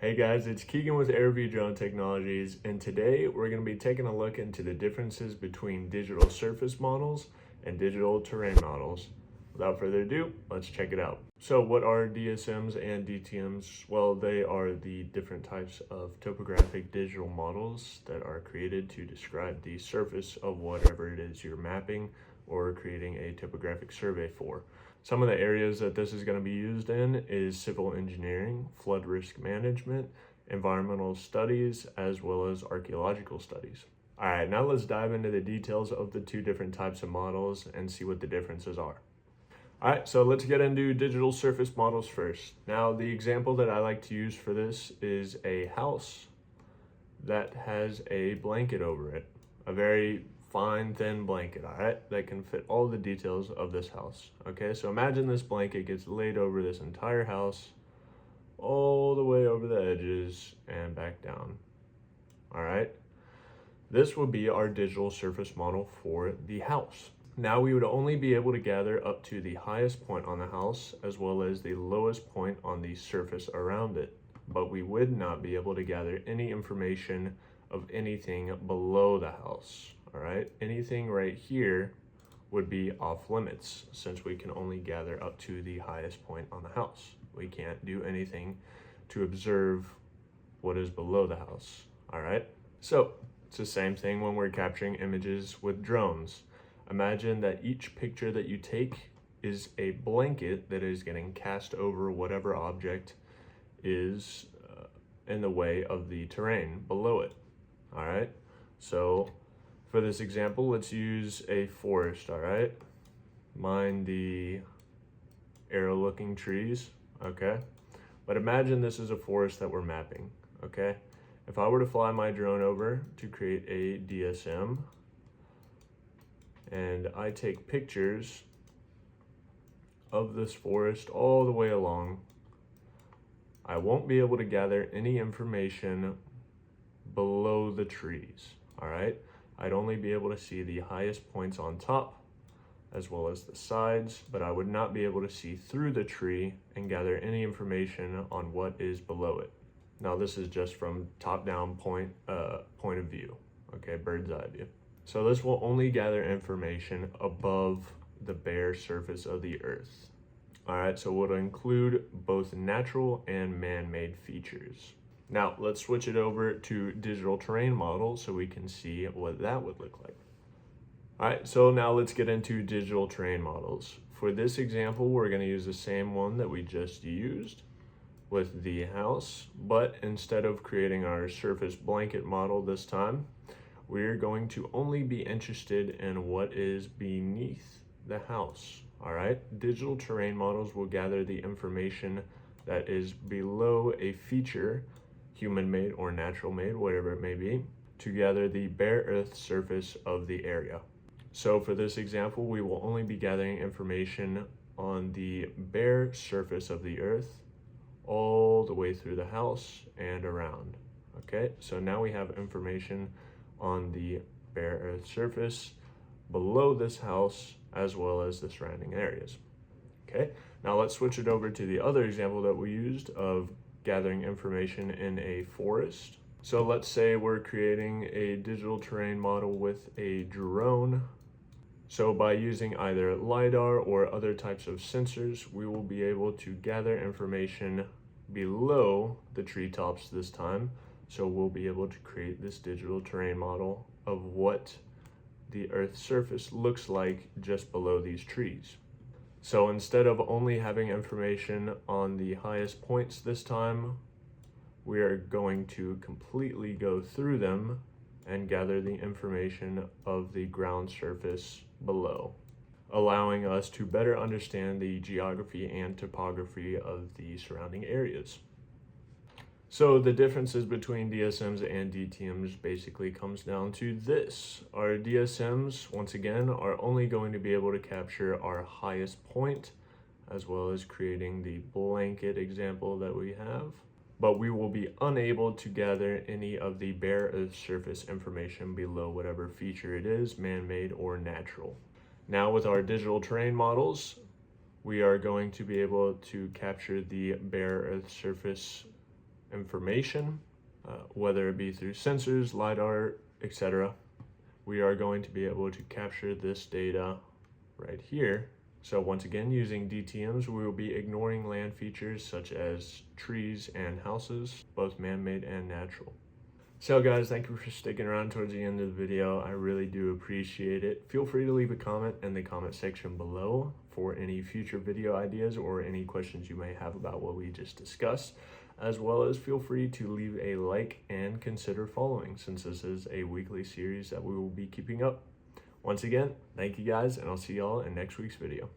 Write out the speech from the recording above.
Hey guys, it's Keegan with Technologies, and today we're going to be taking a look into the differences between digital surface models and digital terrain models. Without further ado, let's check it out. So what are DSMs and DTMs? Well, they are the different types of topographic digital models that are created to describe the surface of whatever it is you're mapping or creating a topographic survey for. Some of the areas that this is going to be used in is civil engineering, flood risk management, environmental studies, as well as archaeological studies. All right, now let's dive into the details of the two different types of models and see what the differences are. All right, so let's get into digital surface models first. Now, the example that I like to use for this is a house that has a blanket over it, a very fine, thin blanket, all right, that can fit all the details of this house. Okay, so imagine this blanket gets laid over this entire house, all the way over the edges and back down. All right, this would be our digital surface model for the house. Now we would only be able to gather up to the highest point on the house as well as the lowest point on the surface around it, but we would not be able to gather any information of anything below the house. All right, anything right here would be off limits since we can only gather up to the highest point on the house. We can't do anything to observe what is below the house. All right, so it's the same thing when we're capturing images with drones. Imagine that each picture that you take is a blanket that is getting cast over whatever object is in the way of the terrain below it. All right, so for this example, let's use a forest, all right? Mind the arrow-looking trees, okay? But imagine this is a forest that we're mapping, okay? If I were to fly my drone over to create a DSM, and I take pictures of this forest all the way along, I won't be able to gather any information below the trees, all right? I'd only be able to see the highest points on top as well as the sides, but I would not be able to see through the tree and gather any information on what is below it. Now this is just from top-down point of view, okay, bird's eye view. So this will only gather information above the bare surface of the earth. All right, so it will include both natural and man-made features. Now, let's switch it over to digital terrain models so we can see what that would look like. All right, so now let's get into digital terrain models. For this example, we're going to use the same one that we just used with the house, but instead of creating our surface blanket model this time, we're going to only be interested in what is beneath the house. All right, digital terrain models will gather the information that is below a feature, human-made or natural-made, whatever it may be, to gather the bare earth surface of the area. So for this example, we will only be gathering information on the bare surface of the earth all the way through the house and around. Okay, so now we have information on the bare earth surface below this house as well as the surrounding areas. Okay, now let's switch it over to the other example that we used of gathering information in a forest. So let's say we're creating a digital terrain model with a drone. So by using either LiDAR or other types of sensors, we will be able to gather information below the treetops this time. So we'll be able to create this digital terrain model of what the Earth's surface looks like just below these trees. So instead of only having information on the highest points this time, we are going to completely go through them and gather the information of the ground surface below, allowing us to better understand the geography and topography of the surrounding areas. So the differences between DSMs and DTMs basically comes down to this. Our DSMs, once again, are only going to be able to capture our highest point, as well as creating the blanket example that we have. But we will be unable to gather any of the bare earth surface information below whatever feature it is, man-made or natural. Now with our digital terrain models, we are going to be able to capture the bare earth surface information, whether it be through sensors, LiDAR, etc. We are going to be able to capture this data right here. So once again, using DTMs, we will be ignoring land features such as trees and houses, both man-made and natural. So guys, thank you for sticking around towards the end of the video. I really do appreciate it. Feel free to leave a comment in the comment section below for any future video ideas or any questions you may have about what we just discussed, as well as feel free to leave a like and consider following, since this is a weekly series that we will be keeping up. Once again, thank you guys, and I'll see y'all in next week's video.